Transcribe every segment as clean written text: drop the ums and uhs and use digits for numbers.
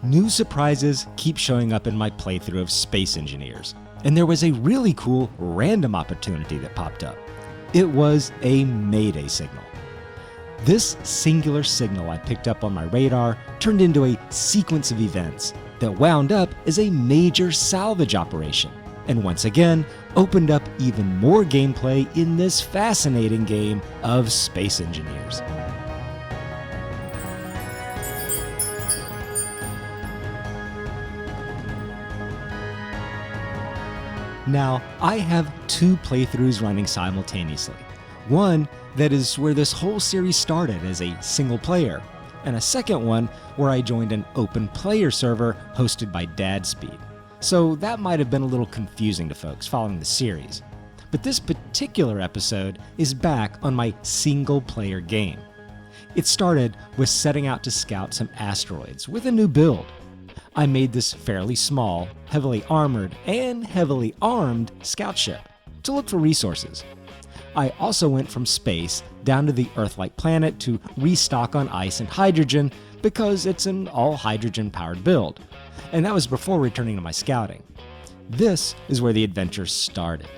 New surprises keep showing up in my playthrough of Space Engineers, and there was a really cool random opportunity that popped up. It was a Mayday signal. This singular signal I picked up on my radar turned into a sequence of events that wound up as a major salvage operation, and once again opened up even more gameplay in this fascinating game of Space Engineers. Now, I have two playthroughs running simultaneously. One that is where this whole series started as a single player, and a second one where I joined an open player server hosted by Dadspeed. So that might have been a little confusing to folks following the series. But this particular episode is back on my single player game. It started with setting out to scout some asteroids with a new build. I made this fairly small, heavily armored, and heavily armed scout ship to look for resources. I also went from space down to the Earth-like planet to restock on ice and hydrogen because it's an all-hydrogen powered build, and that was before returning to my scouting. This is where the adventure started.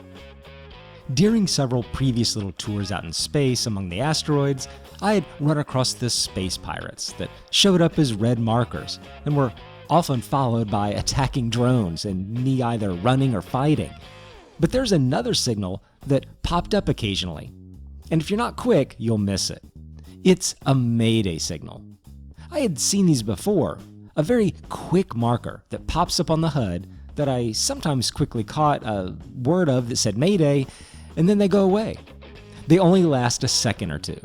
During several previous little tours out in space among the asteroids, I had run across the space pirates that showed up as red markers and were often followed by attacking drones and me either running or fighting. But there's another signal that popped up occasionally, and if you're not quick, you'll miss it. It's a Mayday signal. I had seen these before, a very quick marker that pops up on the HUD that I sometimes quickly caught a word of that said Mayday, and then they go away. They only last a second or two,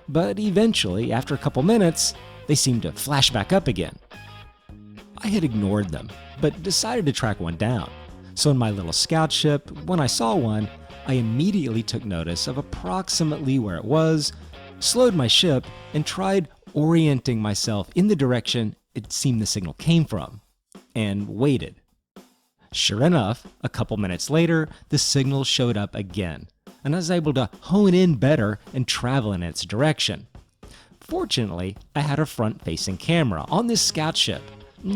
but eventually, after a couple minutes, they seem to flash back up again. I had ignored them, but decided to track one down. So in my little scout ship, when I saw one, I immediately took notice of approximately where it was, slowed my ship, and tried orienting myself in the direction it seemed the signal came from, and waited. Sure enough, a couple minutes later, the signal showed up again, and I was able to hone in better and travel in its direction. Fortunately, I had a front-facing camera on this scout ship,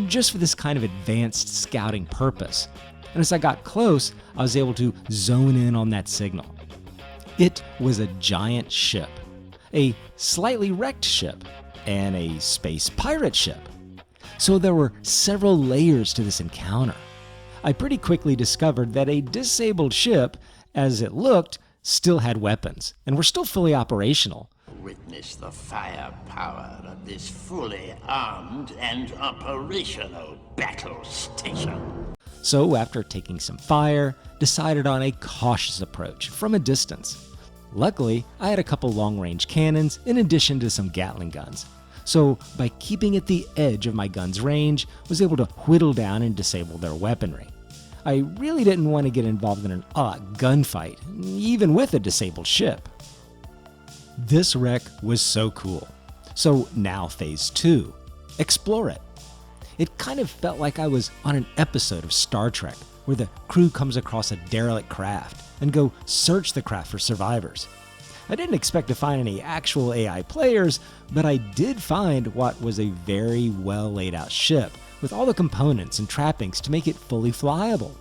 just for this kind of advanced scouting purpose. And as I got close, I was able to zone in on that signal. It was a giant ship, a slightly wrecked ship, and a space pirate ship. So there were several layers to this encounter. I pretty quickly discovered that a disabled ship, as it looked, still had weapons, and were still fully operational. Witness the firepower of this fully armed and operational battle station. So after taking some fire, decided on a cautious approach from a distance. Luckily, I had a couple long-range cannons in addition to some Gatling guns. So by keeping at the edge of my gun's range, was able to whittle down and disable their weaponry. I really didn't want to get involved in an gunfight, even with a disabled ship. This wreck was so cool. So now phase 2, explore it. It kind of felt like I was on an episode of Star Trek, where the crew comes across a derelict craft and go search the craft for survivors. I didn't expect to find any actual AI players, but I did find what was a very well laid out ship with all the components and trappings to make it fully flyable.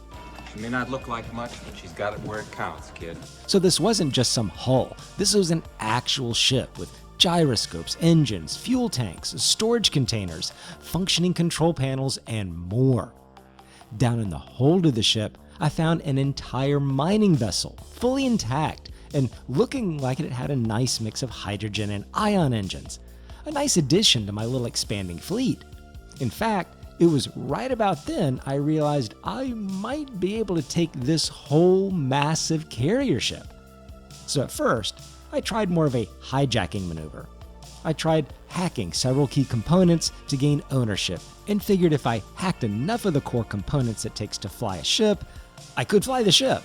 She may not look like much, but she's got it where it counts, kid. So this wasn't just some hull. This was an actual ship with gyroscopes, engines, fuel tanks, storage containers, functioning control panels, and more. Down in the hold of the ship, I found an entire mining vessel, fully intact, and looking like it had a nice mix of hydrogen and ion engines. A nice addition to my little expanding fleet. In fact, it was right about then I realized I might be able to take this whole massive carrier ship. So at first, I tried more of a hijacking maneuver. I tried hacking several key components to gain ownership and figured if I hacked enough of the core components it takes to fly a ship, I could fly the ship.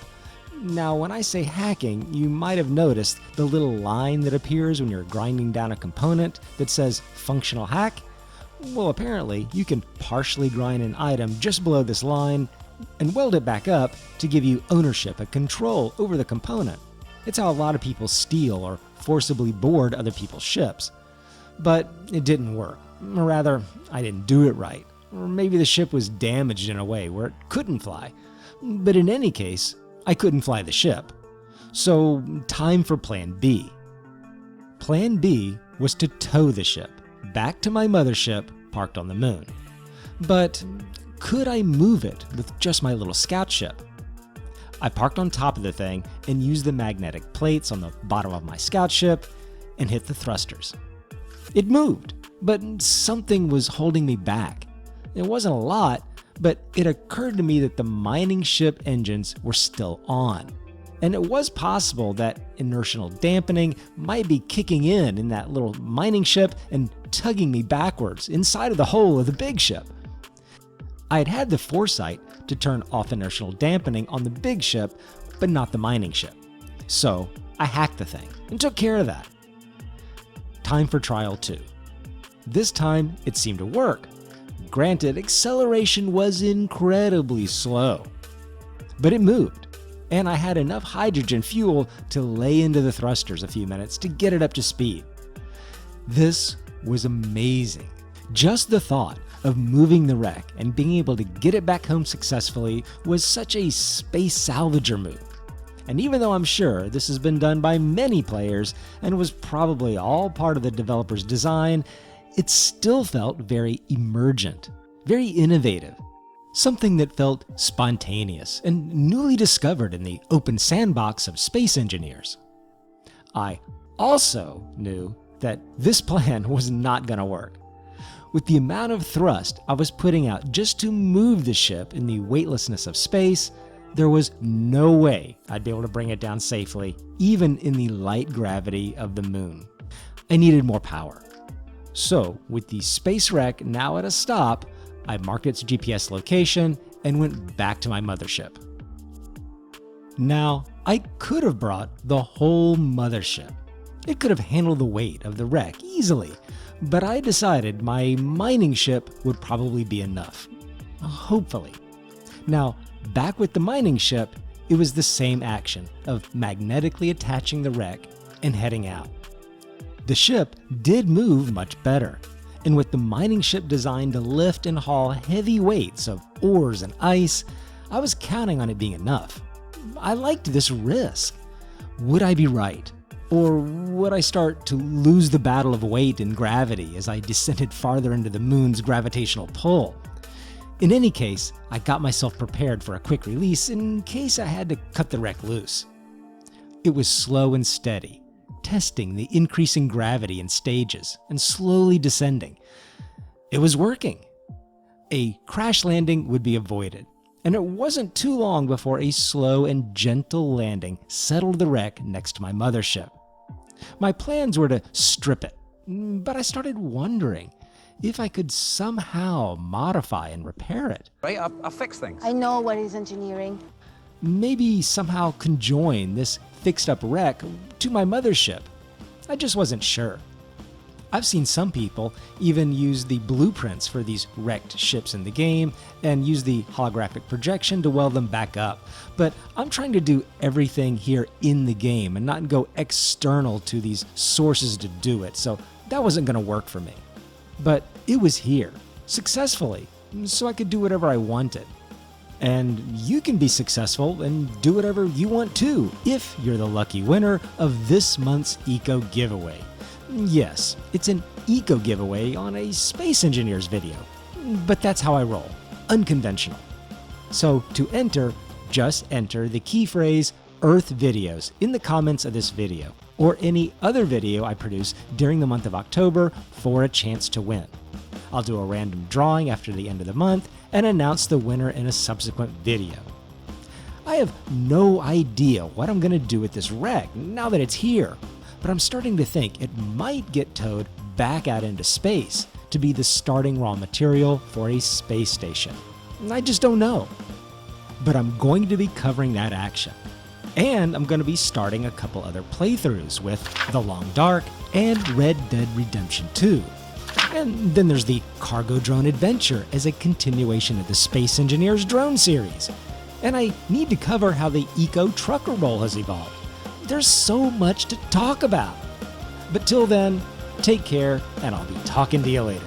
Now, when I say hacking, you might have noticed the little line that appears when you're grinding down a component that says functional hack. Well, apparently, you can partially grind an item just below this line and weld it back up to give you ownership and control over the component. It's how a lot of people steal or forcibly board other people's ships. But it didn't work. Or rather, I didn't do it right. or maybe the ship was damaged in a way where it couldn't fly. But in any case, I couldn't fly the ship. So, time for Plan B. Plan B was to tow the ship back to my mothership parked on the moon. But could I move it with just my little scout ship? I parked on top of the thing and used the magnetic plates on the bottom of my scout ship and hit the thrusters. It moved, but something was holding me back. It wasn't a lot, but it occurred to me that the mining ship engines were still on. And it was possible that inertial dampening might be kicking in that little mining ship and tugging me backwards inside of the hull of the big ship. I had had the foresight to turn off inertial dampening on the big ship, but not the mining ship. So I hacked the thing and took care of that. Time for trial 2. This time it seemed to work. Granted, acceleration was incredibly slow, but it moved, and I had enough hydrogen fuel to lay into the thrusters a few minutes to get it up to speed. This was amazing. Just the thought of moving the wreck and being able to get it back home successfully was such a space salvager move. And even though I'm sure this has been done by many players and was probably all part of the developer's design, it still felt very emergent, very innovative, something that felt spontaneous and newly discovered in the open sandbox of space engineers. I also knew that this plan was not going to work. With the amount of thrust I was putting out just to move the ship in the weightlessness of space, there was no way I'd be able to bring it down safely, even in the light gravity of the moon. I needed more power. So, with the space wreck now at a stop, I marked its GPS location and went back to my mothership. Now, I could have brought the whole mothership. It could have handled the weight of the wreck easily, but I decided my mining ship would probably be enough. Hopefully. Now, back with the mining ship, it was the same action of magnetically attaching the wreck and heading out. The ship did move much better, and with the mining ship designed to lift and haul heavy weights of ores and ice, I was counting on it being enough. I liked this risk. Would I be right? Or would I start to lose the battle of weight and gravity as I descended farther into the moon's gravitational pull? In any case, I got myself prepared for a quick release in case I had to cut the wreck loose. It was slow and steady, testing the increasing gravity in stages and slowly descending. It was working. A crash landing would be avoided, and it wasn't too long before a slow and gentle landing settled the wreck next to my mothership. My plans were to strip it, but I started wondering if I could somehow modify and repair it. Right, I'll fix things. I know what is engineering. Maybe somehow conjoin this fixed-up wreck to my mothership. I just wasn't sure. I've seen some people even use the blueprints for these wrecked ships in the game and use the holographic projection to weld them back up. But I'm trying to do everything here in the game and not go external to these sources to do it, so that wasn't going to work for me. But it was here, successfully, so I could do whatever I wanted. And you can be successful and do whatever you want too, if you're the lucky winner of this month's Eco Giveaway. Yes, it's an Eco Giveaway on a Space Engineers video, but that's how I roll, unconventional. So to enter, just enter the key phrase Earth Videos in the comments of this video, or any other video I produce during the month of October for a chance to win. I'll do a random drawing after the end of the month and announce the winner in a subsequent video. I have no idea what I'm going to do with this wreck now that it's here, but I'm starting to think it might get towed back out into space to be the starting raw material for a space station. I just don't know. But I'm going to be covering that action. And I'm going to be starting a couple other playthroughs with The Long Dark and Red Dead Redemption 2. And then there's the Cargo Drone Adventure as a continuation of the Space Engineers drone series. And I need to cover how the Eco Trucker role has evolved. There's so much to talk about. But till then, take care, and I'll be talking to you later.